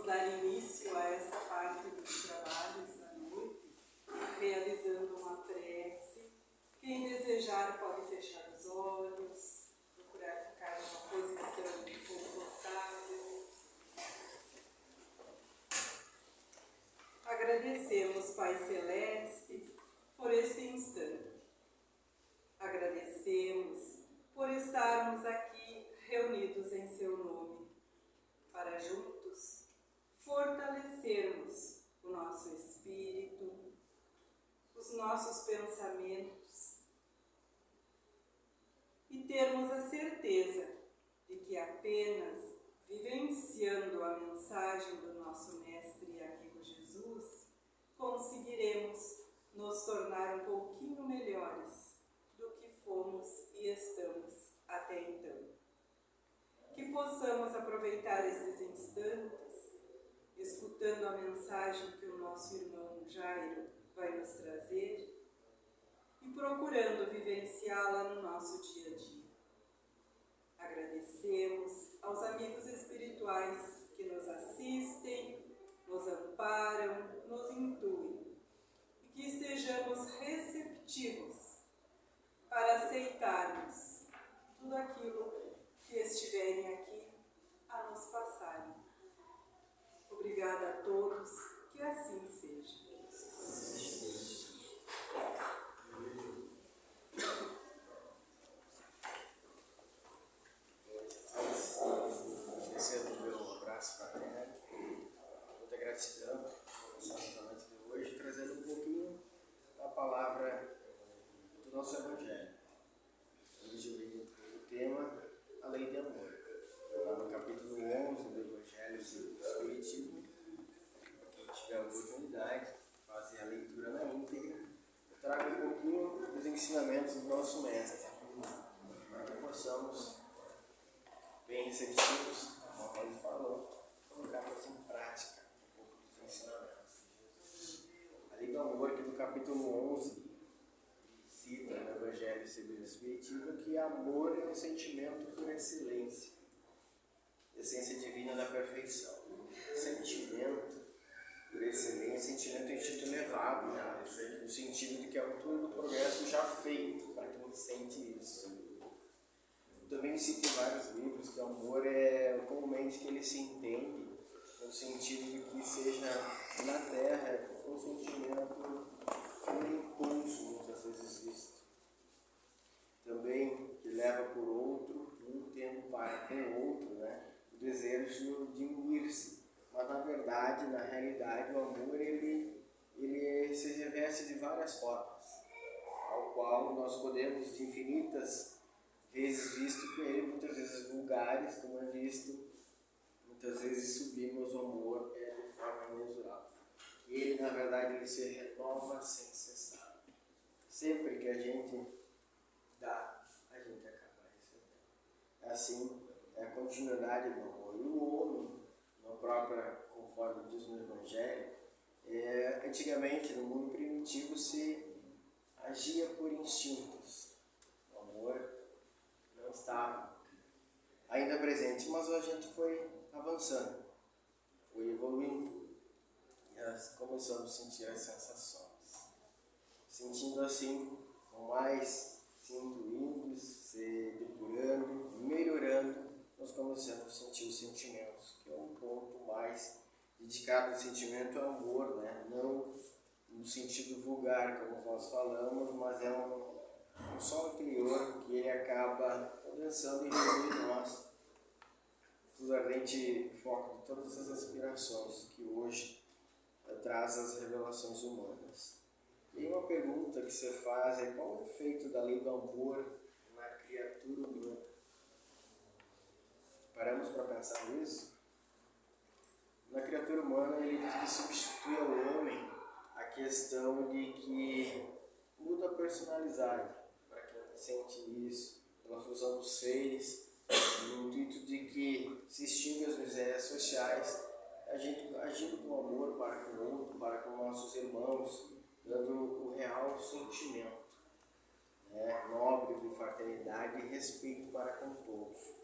vamos dar início a essa parte dos trabalhos da noite, realizando uma prece. Quem desejar pode fechar os olhos, procurar ficar numa posição confortável. Agradecemos, Pai Celeste, por este instante. Agradecemos por estarmos aqui reunidos em Seu nome, para juntos fortalecermos o nosso espírito, os nossos pensamentos e termos a certeza de que apenas vivenciando a mensagem do nosso Mestre e amigo Jesus, conseguiremos nos tornar um pouquinho melhores do que fomos e estamos até então. Que possamos aproveitar esses instantes, escutando a mensagem que o nosso irmão Jairo vai nos trazer e procurando vivenciá-la no nosso dia a dia. Agradecemos aos amigos espirituais que nos assistem, nos amparam, nos intuem e que estejamos receptivos para aceitarmos tudo aquilo que estiverem aqui a nos passarem. Obrigada a todos, que assim seja. Recebo o meu abraço fraterno, muita gratidão por começar a noite de hoje, trazendo um pouquinho da palavra do nosso Evangelho. Hoje eu venho com o tema A Lei de Amor. Lá no capítulo 11 do Evangelho segundo o Espiritismo, quem tiver a oportunidade de fazer a leitura na íntegra, eu trago um pouquinho dos ensinamentos do nosso Mestre, para que possamos, bem receptivos, como ele falou, colocarmos em prática um pouco dos ensinamentos. A Lei do Amor, que no capítulo 11, cita no Evangelho segundo o Espiritismo que amor é um sentimento por excelência, essência divina da perfeição. Sentimento por excelência, sentimento em instinto elevado, no sentido de que é todo o progresso já feito para quem sente isso. Eu também cito em vários livros que o amor é comumente que ele se entende no sentido de que seja na Terra um sentimento, um impulso muitas vezes visto. Também que leva por outro, um tendo para com o outro, o desejo de unir-se. Mas na verdade, na realidade, o amor ele se reveste de várias formas, ao qual nós podemos de infinitas vezes visto com ele, muitas vezes vulgares, como é visto, muitas vezes sublimos o amor de forma imensurável. E ele, na verdade, ele se renova sem cessar. Sempre que a gente dá, a gente acaba recebendo. Assim, é a continuidade do amor. E o homem, no próprio, conforme diz no Evangelho, antigamente, no mundo primitivo, se agia por instintos. O amor não estava ainda presente, mas a gente foi avançando, foi evoluindo e começamos a sentir as sensações. Sentindo assim, com mais se intuindo, se depurando, melhorando, nós começamos a sentir os sentimentos, que é um ponto mais dedicado ao sentimento ao amor, não no sentido vulgar, como nós falamos, mas é um som interior que ele acaba condensando e reunindo em nós o ardente foco de todas as aspirações que hoje traz as revelações humanas. E uma pergunta que você faz é: qual o efeito da lei do amor na criatura humana? Paramos para pensar nisso? Na criatura humana, ele diz que substitui ao homem a questão de que muda a personalidade para quem sente isso, pela fusão dos seres, no intuito de que, se extinguem as misérias sociais, a gente agindo com amor para com o outro, para com nossos irmãos, dando o real sentimento nobre de fraternidade e respeito para com todos.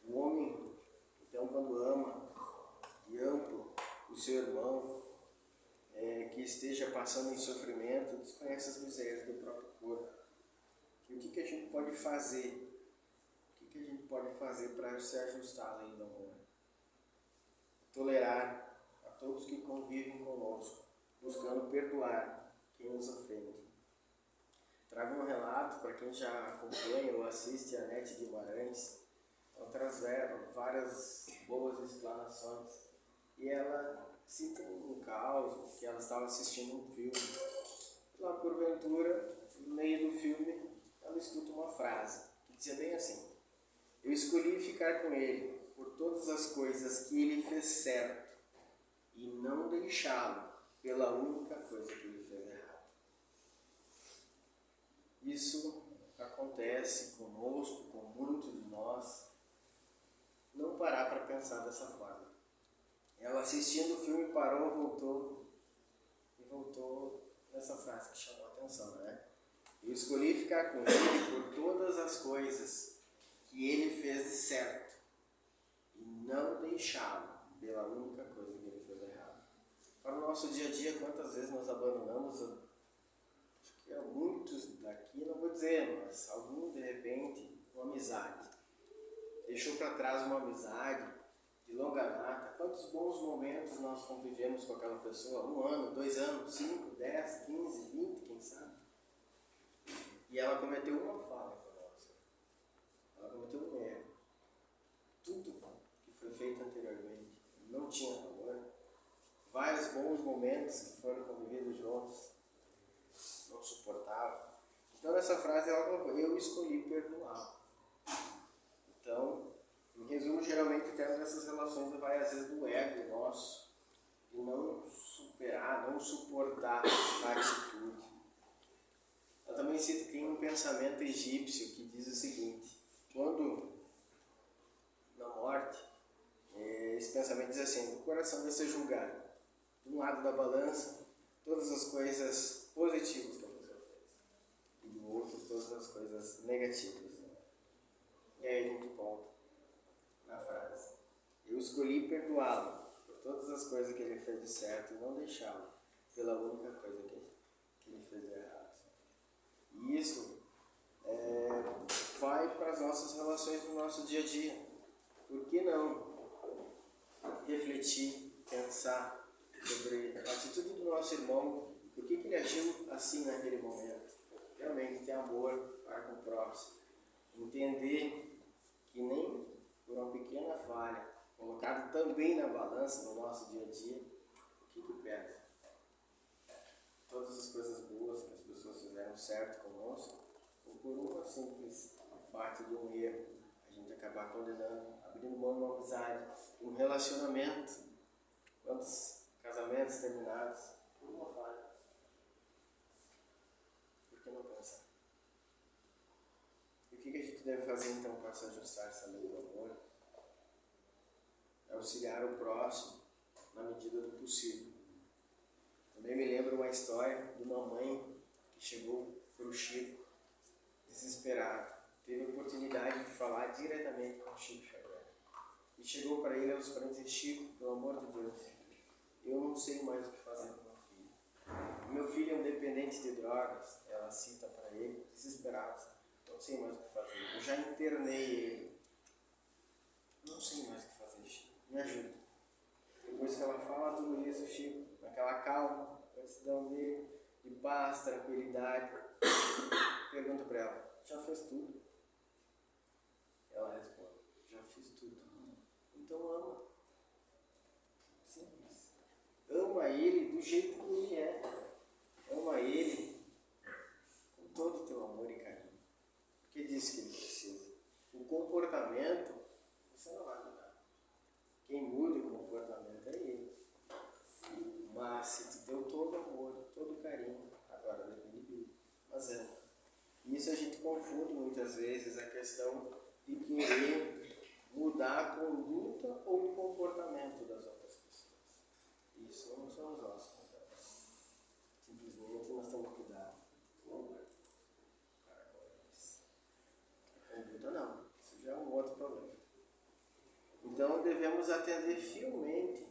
O homem, então, quando ama de amplo o seu irmão que esteja passando em sofrimento, desconhece as misérias do próprio corpo. E o que a gente pode fazer? O que a gente pode fazer para se ajustar à lei do amor? Tolerar a todos que convivem conosco, buscando perdoar quem nos ofende. Trago um relato para quem já acompanha ou assiste a Nete Guimarães. Ela traz várias boas explanações. E ela cita um caso que ela estava assistindo um filme. Lá porventura, no meio do filme, ela escuta uma frase que dizia bem assim: eu escolhi ficar com ele por todas as coisas que ele fez certo e não deixá-lo pela única coisa que ele fez errado. Isso acontece conosco, com muitos de nós. Não parar para pensar dessa forma. Ela assistindo o filme parou, voltou nessa frase que chamou a atenção, né? Eu escolhi ficar com ele por todas as coisas que ele fez de certo e não deixá-lo pela única coisa que ele fez errado. Para o nosso dia a dia, quantas vezes nós abandonamos, acho que há muitos daqui, não vou dizer, mas algum de repente, uma amizade. Deixou para trás uma amizade de longa data. Quantos bons momentos nós convivemos com aquela pessoa? 1 ano, 2 anos, 5, 10, 15, 20, quem sabe? E ela cometeu uma falha conosco. Ela cometeu um erro. Tudo que foi feito anteriormente não tinha valor. Vários bons momentos que foram convividos juntos não suportavam. Então nessa frase ela colocou: eu escolhi perdoar. Então, em resumo, geralmente temos essas relações vai às vezes do ego nosso, de não superar, não suportar a atitude. Eu também cito que tem um pensamento egípcio que diz o seguinte: quando na morte, esse pensamento diz assim: o coração vai ser julgado. De um lado da balança, todas as coisas positivas que a pessoa fez, e do outro, todas as coisas negativas. E aí a gente volta na frase: eu escolhi perdoá-lo por todas as coisas que ele fez de certo e não deixá-lo pela única coisa que ele fez de errado. E isso vai para as nossas relações no nosso dia a dia. Por que não refletir, pensar sobre a atitude do nosso irmão? Por que ele agiu assim naquele momento? Realmente ter amor para com o próximo. Entender que nem por uma pequena falha, colocado também na balança no nosso dia a dia, o que pesa? Todas as coisas boas que as pessoas fizeram certo conosco, ou por uma simples parte de um erro, a gente acabar condenando, abrindo mão de uma amizade, de um relacionamento. Quantos casamentos terminados por uma falha? Por que não pensar? E o que a gente deve fazer então para se ajustar a essa lei do amor? É auxiliar o próximo na medida do possível. Também me lembro uma história de uma mãe que chegou para o Chico desesperado. Teve a oportunidade de falar diretamente com o Chico Xavier. E chegou para ele aos parentes: Chico, pelo amor de Deus, eu não sei mais o que fazer com meu filho. Meu filho é um dependente de drogas. Ela cita para ele, desesperado: não sei mais o que fazer. Eu já internei ele. Não sei mais o que fazer, Chico. Me ajuda. Depois que ela fala tudo isso, Chico, naquela calma, gratidão dele, de paz, tranquilidade, pergunta para ela: já fez tudo? Ela responde: já fiz tudo. Então ama. Simples. Ama ele do jeito que ele é. Ama ele com todo o teu amor e carinho. Porque diz que ele precisa. O comportamento, você não vai mudar. Quem muda o comportamento é ele. Mas se te deu todo amor, todo carinho, agora depende dele. Mas isso a gente confunde muitas vezes, a questão de querer mudar a conduta ou o comportamento das outras pessoas. Isso não somos nós. Simplesmente nós temos que cuidar. A conduta não. Isso já é um outro problema. Então devemos atender fielmente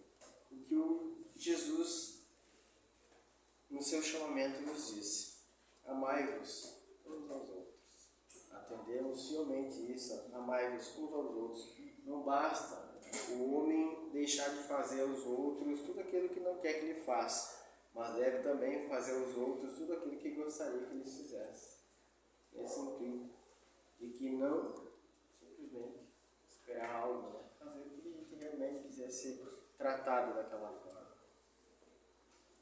o que o Jesus, no seu chamamento, nos disse: amai-vos uns aos outros. Atendemos fielmente isso, amai-vos uns aos outros. Não basta o homem deixar de fazer aos outros tudo aquilo que não quer que ele faça, mas deve também fazer aos outros tudo aquilo que gostaria que eles fizessem. Esse intuito de que não simplesmente esperar algo, né? Fazer o que a gente realmente quiser ser tratado daquela forma.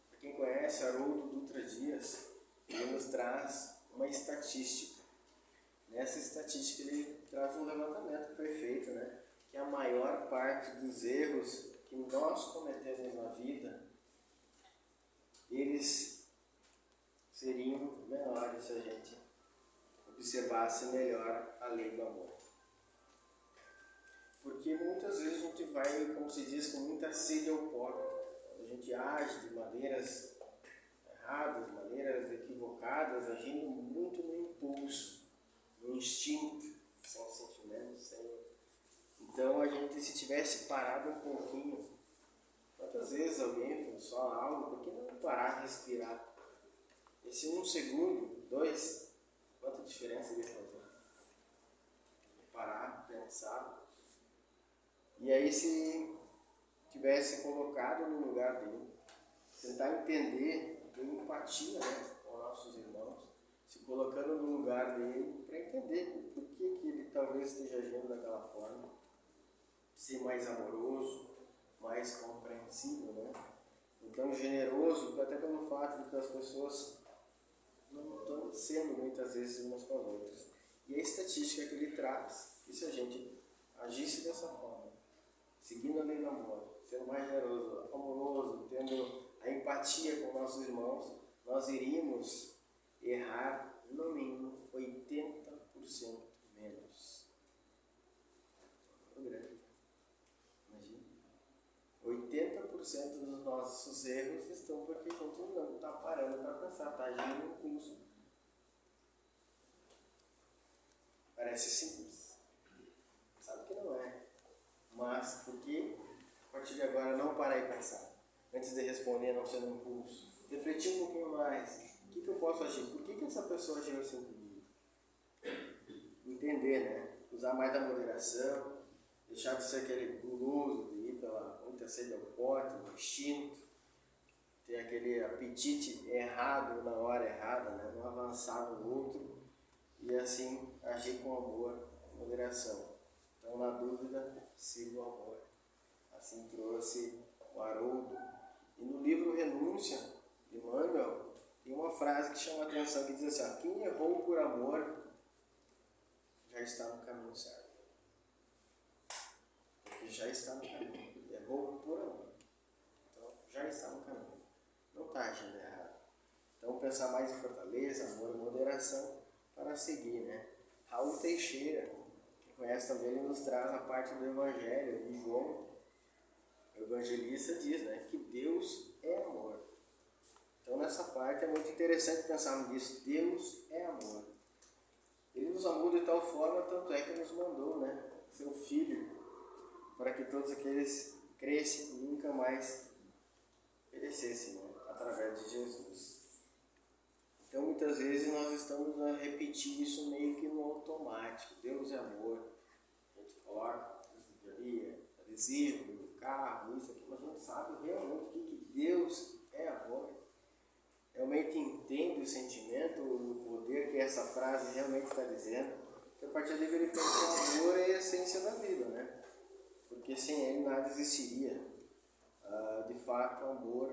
Para quem conhece Haroldo Dutra Dias, ele nos traz uma estatística. Nessa estatística ele traz um levantamento perfeito, né? Que a maior parte dos erros que nós cometemos na vida, eles seriam menores se a gente observasse melhor a lei do amor. Porque muitas vezes a gente vai, como se diz, com muita sede ao pote. A gente age de maneiras erradas, de maneiras equivocadas, agindo muito no impulso, no instinto, sem sentimento, sem... Então a gente, se tivesse parado um pouquinho, quantas vezes alguém pensou algo, por que não parar de respirar? Esse 1 segundo, 2, quanta diferença ia fazer? Parar, pensar. E aí, se tivesse colocado no lugar dele, tentar entender, ter empatia, né, com nossos irmãos, se colocando no lugar dele para entender por que ele talvez esteja agindo daquela forma, ser mais amoroso, mais compreensível, né? Então generoso, até pelo fato de que as pessoas não estão sendo muitas vezes umas com as outras. E a estatística que ele traz, que se a gente agisse dessa forma, seguindo a lei do amor, sendo mais generoso, amoroso, tendo a empatia com nossos irmãos, nós iríamos errar no mínimo 80% menos. Grande. Imagina. 80% dos nossos erros estão porque a gente não está parando para pensar, está agindo no impulso. Parece simples. Sabe que não é. Mas porque a partir de agora não parar e pensar. Antes de responder, não ser no impulso. Refletir um pouquinho mais. O que eu posso agir? Por que essa pessoa agiu assim comigo? Entender, né? Usar mais da moderação. Deixar de ser aquele guloso de ir pela muita sede ao pote, o instinto. Ter aquele apetite errado na hora errada, né? Não avançar no outro. E assim agir com amor, moderação. Então, na dúvida, siga o amor. Assim trouxe o Haroldo. E no livro Renúncia, de Emmanuel, tem uma frase que chama a atenção, que diz assim: quem errou por amor já está no caminho certo. Porque já está no caminho. Errou por amor. Então, já está no caminho. Não está agindo errado. Então, pensar mais em fortaleza, amor e moderação para seguir, né? Raul Teixeira, que conhece também, ele nos traz a parte do Evangelho de João. O evangelista diz, né, que Deus é amor. Então, nessa parte é muito interessante pensarmos nisso. Deus é amor. Ele nos amou de tal forma, tanto é que nos mandou, né, seu Filho, para que todos aqueles crescem e nunca mais perecessem, né, através de Jesus. Então, muitas vezes nós estamos a repetir isso meio que no automático. Deus é amor. A gente coloca adesivo no carro, isso aqui, mas a gente sabe realmente o que Deus é amor. Realmente entende o sentimento, o poder que essa frase realmente está dizendo. Que a partir daí verifica que o amor é a essência da vida, né? Porque sem ele nada existiria. De fato, o amor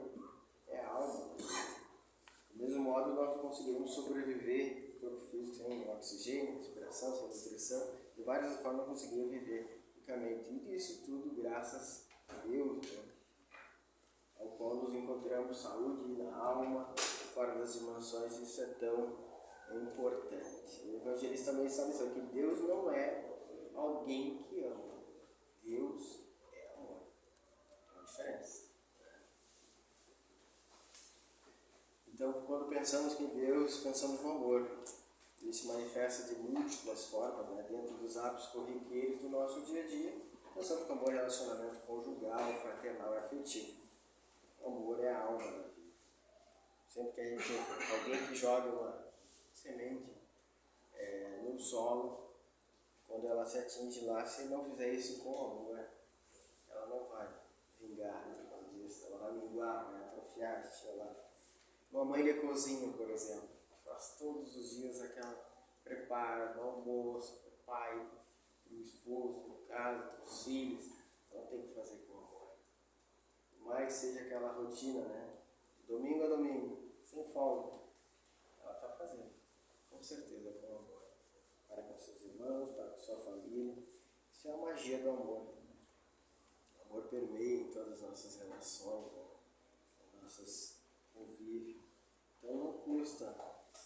é algo. Do mesmo modo, nós conseguimos sobreviver, o corpo físico sem oxigênio, respiração, sem nutrição, de várias formas conseguimos viver unicamente. E isso tudo graças a Deus, né? Ao qual nos encontramos saúde na alma, fora das dimensões, isso é tão importante. O evangelista também está dizendo que Deus não é alguém que ama. Deus é amor. É uma diferença. Então, quando pensamos em Deus, pensamos no amor. Ele se manifesta de múltiplas formas, né? Dentro dos hábitos corriqueiros do nosso dia a dia, pensando que o amor é relacionamento conjugal, fraternal e afetivo. O amor é a alma da vida. Sempre que alguém que joga uma semente no solo, quando ela se atinge lá, se não fizer isso com amor, ela não vai vingar, ela vai minguar, vai atrofiar, sei lá. Uma mãe de cozinha, por exemplo, faz todos os dias aquela prepara do almoço, para o pai, para o esposo, no caso, para os filhos, ela tem que fazer com amor. Mas seja aquela rotina, né? Domingo a domingo, sem folga, ela está fazendo, com certeza, com amor. Para com seus irmãos, para com sua família. Isso é a magia do amor. O amor permeia em todas as nossas relações, né? Nossos convívios. Então não custa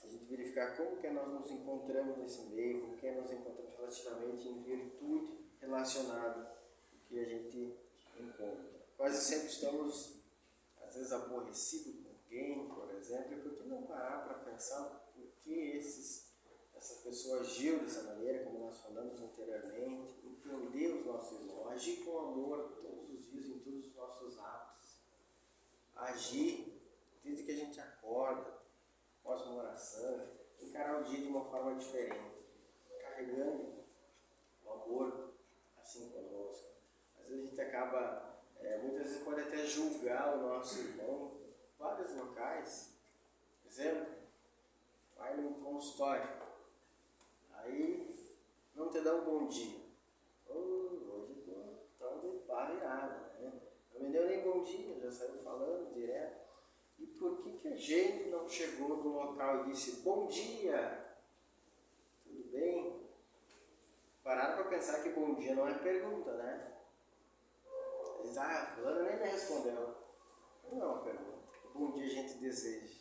a gente verificar como que nós nos encontramos nesse meio, como que nós nos encontramos relativamente em virtude relacionada ao que a gente encontra. Quase sempre estamos, às vezes, aborrecidos com alguém, por exemplo, e por que não parar para pensar por que essa pessoa agiu dessa maneira, como nós falamos anteriormente, entender os nossos irmãos, agir com amor todos os dias em todos os nossos atos, agir desde que a gente acorda, após uma oração, encarar o dia de uma forma diferente, carregando o amor assim conosco. Às vezes a gente acaba, muitas vezes pode até julgar o nosso irmão em vários locais. Por exemplo, vai num consultório, aí não te dá um bom dia. Hoje estou tão de barreirada, né? Não me deu nem bom dia, já saiu falando direto. E por que a gente não chegou no local e disse bom dia? Tudo bem? Pararam para pensar que bom dia não é pergunta, né? Eles, fulano nem me respondeu. Não é uma pergunta. Bom dia a gente deseja.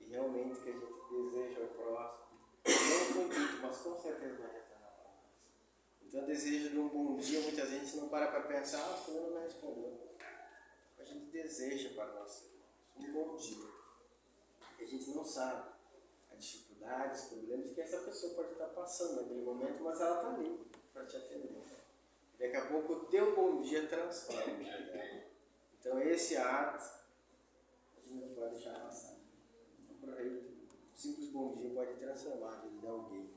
E realmente o que a gente deseja ao próximo, não muito, mas com certeza vai retornar para nós. Então o desejo de um bom dia, muitas vezes não para pensar, fulano não me respondeu. A gente deseja para nós um bom dia. E a gente não sabe a dificuldade, os problemas que essa pessoa pode estar passando naquele momento, mas ela está ali para te atender. E daqui a pouco o teu bom dia transforma. Então esse ato a gente não pode deixar passar. Aproveita. Um simples bom dia pode transformar a vida de alguém.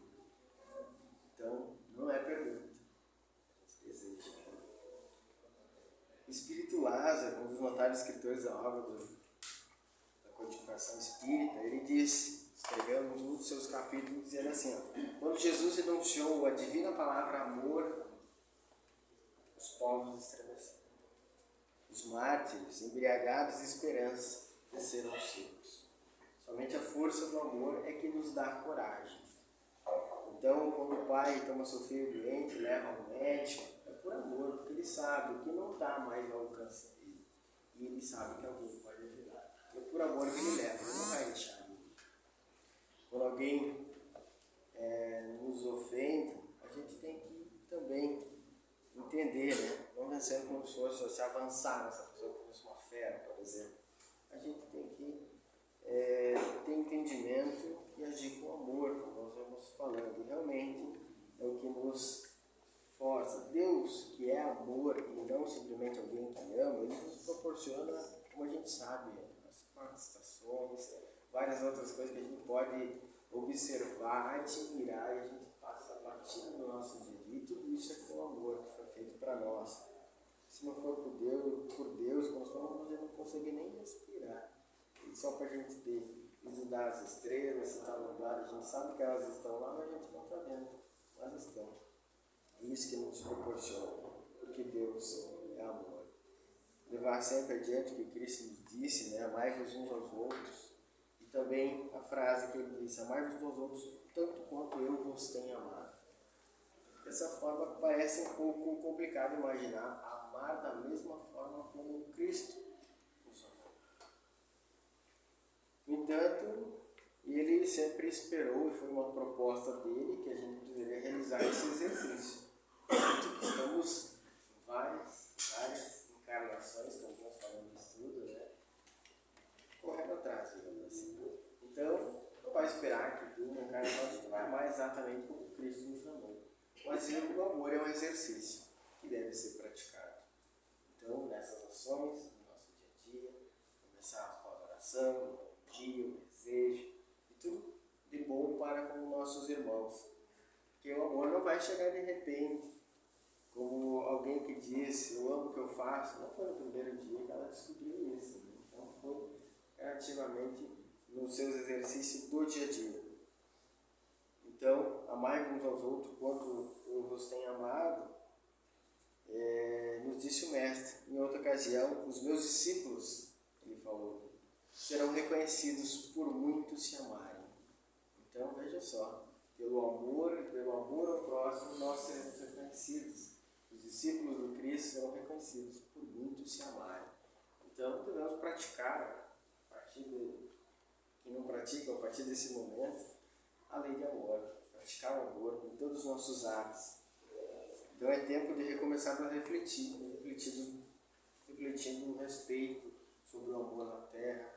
Então não é pergunta, é desejo. O Espírito Lázaro, um dos notáveis escritores da obra da codificação espírita, ele disse, escreveu num dos seus capítulos, dizendo assim, quando Jesus enunciou a divina palavra amor, os povos estremeceram. Os mártires, embriagados de esperança, desceram aos céus. Somente a força do amor é que nos dá coragem. Então, quando o pai toma seu filho doente, leva ao médico, é por amor, porque ele sabe que não está mais ao alcance dele. E ele sabe que alguém pode ajudar. É por amor que ele leva, ele não vai deixar ele. Quando alguém nos ofende, a gente tem que também entender, né? Não pensando como se fosse se avançar nessa pessoa, como se fosse uma fera, por exemplo. A gente tem que ter entendimento e agir com amor, como nós vamos falando. E realmente é o que nos força. Deus, que é amor e não simplesmente alguém que ama, ele nos proporciona, como a gente sabe, as 4 estações, várias outras coisas que a gente pode observar, admirar, e a gente passa batido no nosso dia a dia. E tudo isso é com amor que foi feito para nós. Se não for por Deus, nós não conseguir nem respirar. E só para a gente visitar as estrelas, se está no lugar, a gente sabe que elas estão lá, mas a gente não está vendo. Mas estão. É isso que nos proporciona, porque Deus é amor. Levar sempre adiante o que Cristo nos disse, né? Amai-vos uns aos outros. E também a frase que ele disse, amai-vos uns aos outros tanto quanto eu vos tenho amado. Dessa forma parece um pouco complicado imaginar amar da mesma forma como Cristo nos amou. No entanto, ele sempre esperou, e foi uma proposta dele, que a gente deveria realizar esse exercício. Estamos em várias encarnações, como nós falamos no estudo, né? Correndo atrás, digamos assim. Então, não vai esperar que tu, na encarnação, vai amar exatamente como Cristo nos amou. Mas o amor é um exercício que deve ser praticado. Então, nessas ações, no nosso dia a dia, começar com a oração, o dia, o desejo, e tudo de bom para com nossos irmãos. Porque o amor não vai chegar de repente. Como alguém que disse, eu amo o que eu faço, não foi no primeiro dia que ela descobriu isso. Né? Então foi relativamente nos seus exercícios do dia a dia. Então, amai uns aos outros quanto eu vos tenho amado, nos disse o Mestre. Em outra ocasião, os meus discípulos, ele falou, serão reconhecidos por muito se amarem. Então, veja só, pelo amor ao próximo, nós seremos reconhecidos. Os discípulos do Cristo serão reconhecidos por muito se amarem. Então, devemos praticar, quem não pratica, a partir desse momento, a lei de amor. Praticar o amor em todos os nossos atos. Então, é tempo de recomeçar a refletir, refletindo o respeito sobre o amor na terra.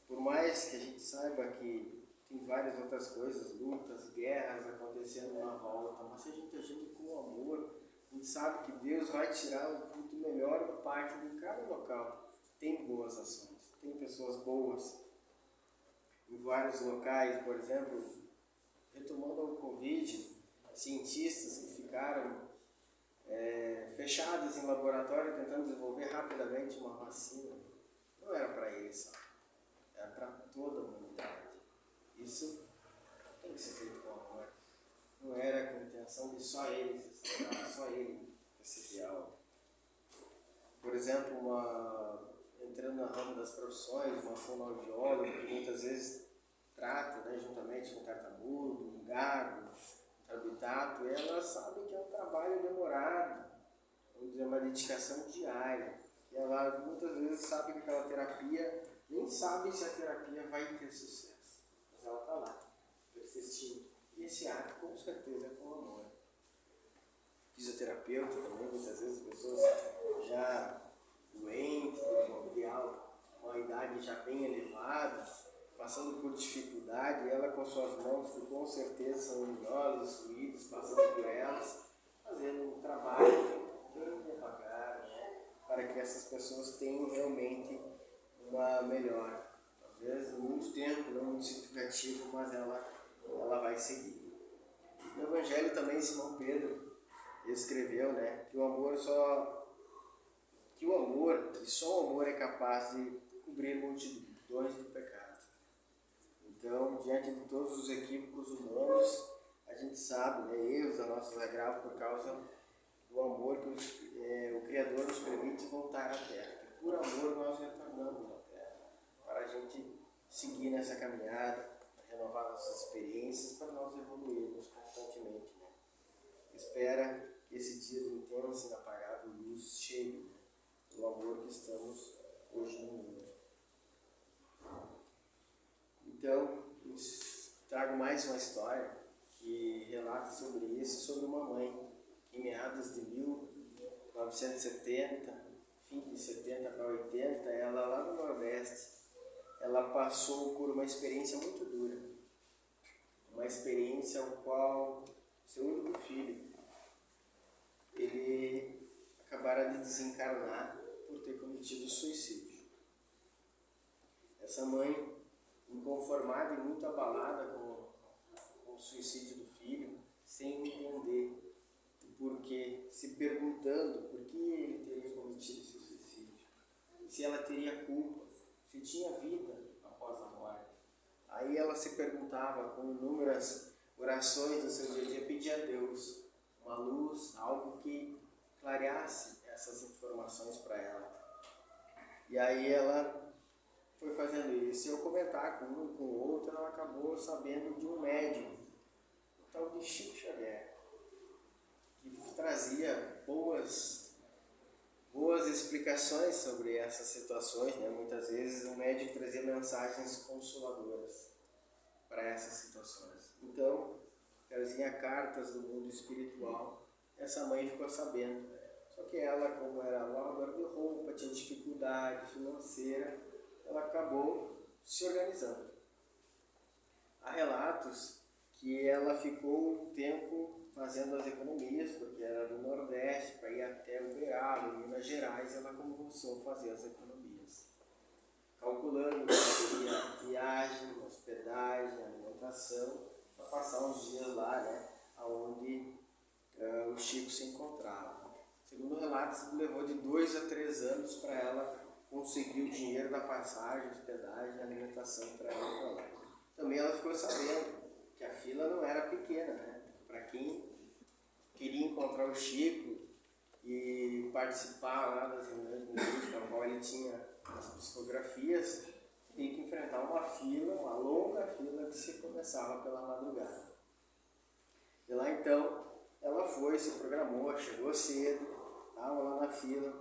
Por mais que a gente saiba que tem várias outras coisas, lutas, guerras acontecendo na volta, mas se a gente agir com amor, a gente sabe que Deus vai tirar o fruto melhor da parte de cada local. Tem boas ações, tem pessoas boas. Em vários locais, por exemplo, retomando o Covid, cientistas que ficaram fechados em laboratório tentando desenvolver rapidamente uma vacina, não era para eles só, era para toda a humanidade. Isso tem que ser feito com amor. Não era com a intenção de só eles, só ele receber algo. Por exemplo, entrando na ramo das profissões, uma fonoaudióloga que muitas vezes trata, né, juntamente com o tartamudo, um gago, um habitato, ela sabe que é um trabalho demorado, vamos dizer, uma dedicação diária. E ela muitas vezes sabe que aquela terapia, nem sabe se a terapia vai ter sucesso, mas ela está lá, persistindo. E esse ato, com certeza, é com amor. Fisioterapeuta também, muitas vezes pessoas já doentes, uma idade já bem elevada, passando por dificuldade, ela com suas mãos, que com certeza são luminosos, fluidos, passando por elas, fazendo um trabalho bem devagar, né, para que essas pessoas tenham realmente uma melhora. Talvez muito tempo, não muito significativo, mas ela vai seguir. No Evangelho também, Simão Pedro escreveu, né, que só o amor é capaz de cobrir multidões do pecado. Então, diante de todos os equívocos humanos, a gente sabe, né, erros da nossa agravo por causa do amor que o Criador nos permite voltar à Terra. Que por amor nós retornamos à Terra, para a gente seguir nessa caminhada, renovar nossas experiências, para nós evoluirmos constantemente. Né? Espera que esse dia de intensa e inapagável luz chegue, né, do amor que estamos hoje no mundo. Então, trago mais uma história que relata sobre isso, sobre uma mãe que em meados de 1970, fim de 70 para 80, ela lá no Nordeste, ela passou por uma experiência muito dura. Uma experiência ao qual seu único filho, ele acabara de desencarnar por ter cometido suicídio. Essa mãe, inconformada e muito abalada com o suicídio do filho, sem entender o porquê, se perguntando por que ele teria cometido esse suicídio, se ela teria culpa, se tinha vida após a morte. Aí ela se perguntava, com inúmeras orações do seu dia a dia, pedia a Deus uma luz, algo que clareasse essas informações para ela. E aí ela foi fazendo isso. E ao comentar com um com o outro, ela acabou sabendo de um médium, o tal de Chico Xavier, que trazia boas explicações sobre essas situações, né? Muitas vezes o médium trazia mensagens consoladoras para essas situações. Então, trazia cartas do mundo espiritual. Essa mãe ficou sabendo. Só que ela, como era lavadora de roupa, tinha dificuldade financeira, ela acabou se organizando. Há relatos que ela ficou um tempo fazendo as economias, porque era do Nordeste, para ir até Uberaba, em Minas Gerais, ela começou a fazer as economias. calculando que seria viagem, hospedagem, alimentação, para passar uns dias lá, né, onde o Chico se encontrava. Segundo relatos, levou de 2 a 3 anos para ela conseguir o dinheiro da passagem, hospedagem, alimentação para ela ir para lá. Também ela ficou sabendo que a fila não era pequena, né? Para quem queria encontrar o Chico e participar lá das reuniões místicas, na qual ele tinha as psicografias, tinha que enfrentar uma fila, uma longa fila que se começava pela madrugada. E lá então, ela foi, se programou, chegou cedo, estava lá na fila,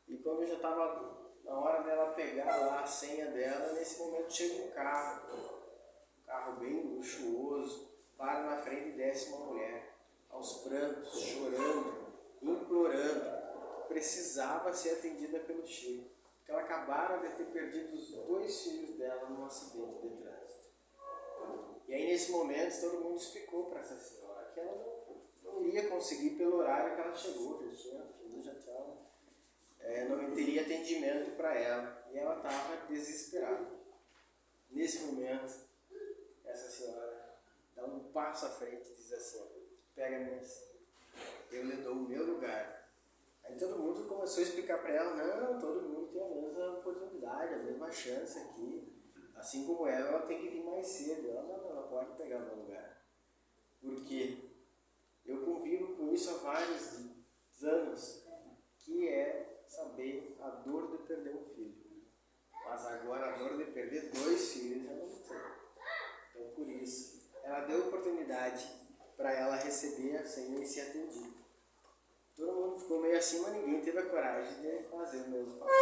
e quando já estava na hora dela pegar lá a senha dela, nesse momento chega um carro bem luxuoso, para na frente e desce uma mulher, aos prantos, chorando, implorando, precisava ser atendida pelo Chico, porque ela acabara de ter perdido os 2 filhos dela num acidente de trânsito. E aí nesse momento todo mundo explicou para essa senhora que ela não iria conseguir pelo horário que ela chegou, já tinha filho, já tinha, não teria atendimento para ela, e ela estava desesperada. Nesse momento, essa senhora dá um passo à frente e diz assim: pega a minha senha, eu lhe dou o meu lugar. Aí todo mundo começou a explicar para ela: não, todo mundo tem a mesma oportunidade, a mesma chance aqui, assim como ela tem que vir mais cedo. Ela pode pegar o meu lugar, porque eu convivo com isso há vários anos, que é saber a dor de perder um filho. Mas agora a dor de perder 2 filhos eu não sei. Então por isso, ela deu oportunidade para ela receber a senha e ser atendida. Todo mundo ficou meio assim, mas ninguém teve a coragem de fazer o mesmo papel.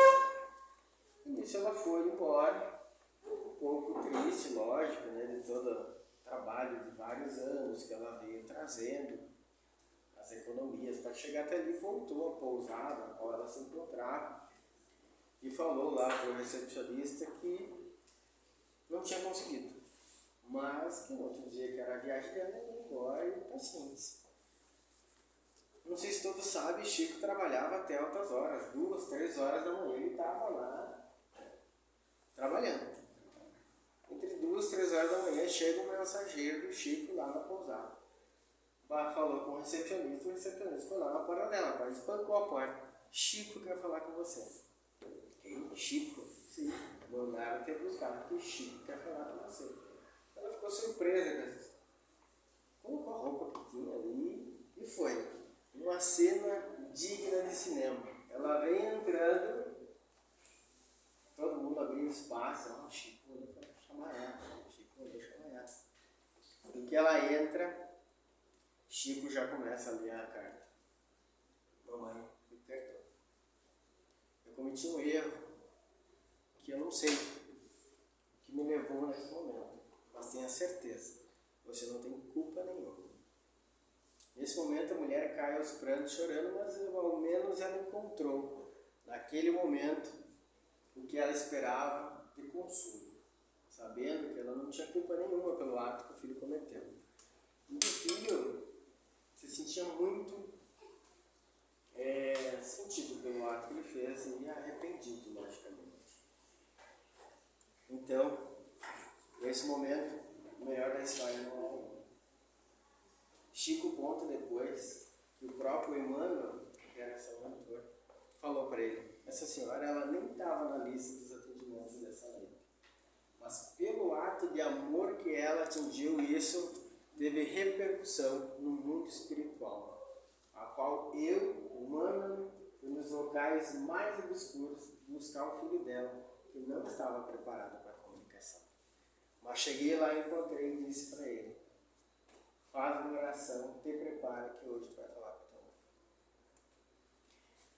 E nisso ela foi embora, um pouco triste, lógico, né, de todo o trabalho de vários anos que ela veio trazendo, as economias, para chegar até ali. Voltou à pousada na qual ela se encontrava e falou lá para o recepcionista que não tinha conseguido, mas que no outro dia, que era a viagem dela, ia embora e paciência. Não sei se todos sabem, Chico trabalhava até altas horas, 2, 3 horas da manhã ele estava lá trabalhando. Entre 2 e 3 horas da manhã chega um mensageiro do Chico lá na pousada. Falou com o recepcionista foi lá na porta dela, espancou a porta. Chico quer falar com você. Quem? Chico? Sim, mandaram ter buscar, porque Chico quer falar com você. Ela ficou surpresa com essa história. Colocou a roupa que tinha ali e foi. Uma cena digna de cinema. Ela vem entrando, todo mundo abrindo espaço. Chico, vou chamar ela. No que ela entra, Chico já começa a ler a carta. Mamãe, me perdoa. Eu cometi um erro que eu não sei o que me levou nesse momento, mas tenha certeza, você não tem culpa nenhuma. Nesse momento a mulher cai aos prantos chorando, mas ao menos ela encontrou, naquele momento, o que ela esperava de consolo, sabendo que ela não tinha culpa nenhuma pelo ato que o filho cometeu. E o filho se sentia muito sentido pelo ato que ele fez e arrependido, logicamente. Então, nesse momento, o melhor da história não é ainda. Chico conta depois que o próprio Emmanuel, que era seu mentor, falou para ele: essa senhora ela nem estava na lista dos atendimentos dessa lei, mas pelo ato de amor que ela atingiu, isso teve repercussão no mundo espiritual, a qual eu, humano, fui nos locais mais obscuros buscar o filho dela, que não estava preparado para a comunicação. Mas cheguei lá e encontrei e disse para ele: faz uma oração, te prepara que hoje tu vai falar com teu mãe.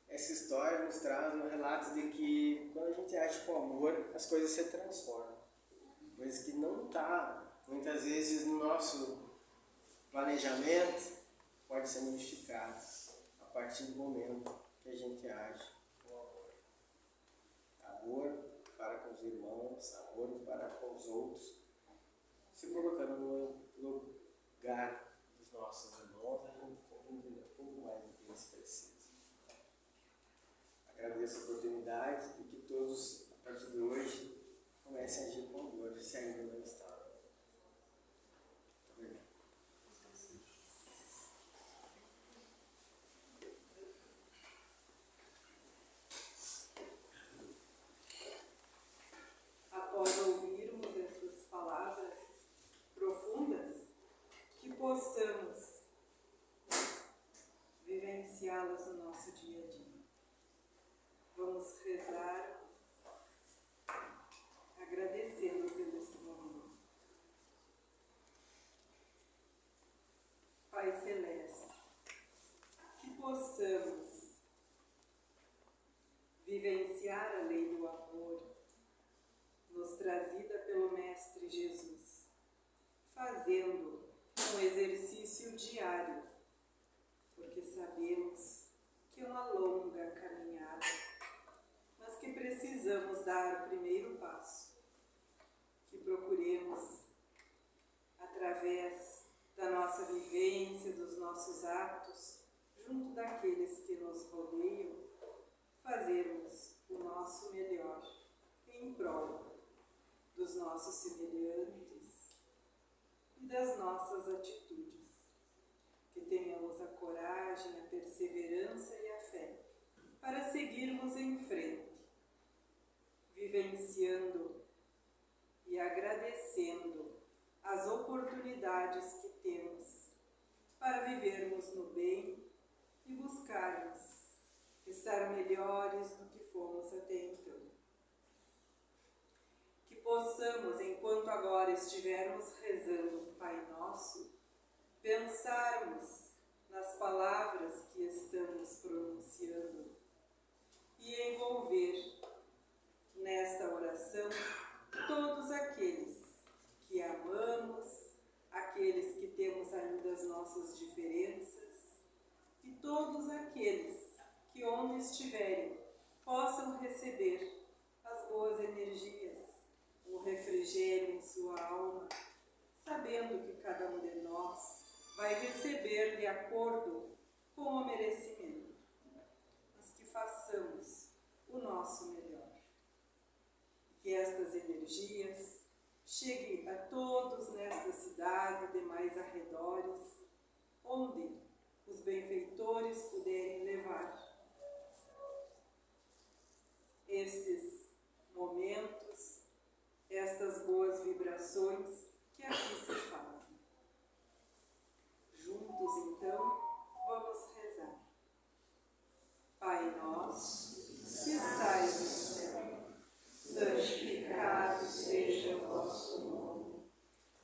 Essa história nos traz um relato de que quando a gente age com amor, as coisas se transformam. Coisas que não está, muitas vezes, no nosso planejamento, pode ser modificado a partir do momento que a gente age com amor. Amor para com os irmãos, amor para com os outros, se colocando no lugar dos nossos irmãos, a gente pode entender um pouco mais do que eles precisam. Agradeço a oportunidade e que todos, a partir de hoje, nós no nosso dia a dia. Vamos rezar agradecendo pelo esse momento. Pai Celeste, que possamos vivenciar a lei do amor nos trazida pelo Mestre Jesus, fazendo um exercício diário, porque sabemos que é uma longa caminhada, mas que precisamos dar o primeiro passo, que procuremos, através da nossa vivência, dos nossos atos, junto daqueles que nos rodeiam, fazermos o nosso melhor em prol dos nossos semelhantes e das nossas atitudes. Que tenhamos a coragem, a perseverança e a fé para seguirmos em frente, vivenciando e agradecendo as oportunidades que temos para vivermos no bem e buscarmos estar melhores do que fomos até então. Que possamos, enquanto agora estivermos rezando o Pai Nosso, pensarmos nas palavras que estamos pronunciando e envolver nesta oração todos aqueles que amamos, aqueles que temos ainda as nossas diferenças e todos aqueles que, onde estiverem, possam receber as boas energias, o refrigério em sua alma, sabendo que cada um de nós vai receber de acordo com o merecimento, mas que façamos o nosso melhor. Que estas energias cheguem a todos nesta cidade e demais arredores, onde os benfeitores puderem levar estes momentos, estas boas vibrações que aqui se fazem. Juntos, então, vamos rezar. Pai nosso, que estais no céu, santificado seja o vosso nome.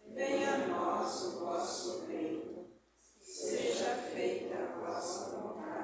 Venha a nós o vosso reino. Seja feita a vossa vontade,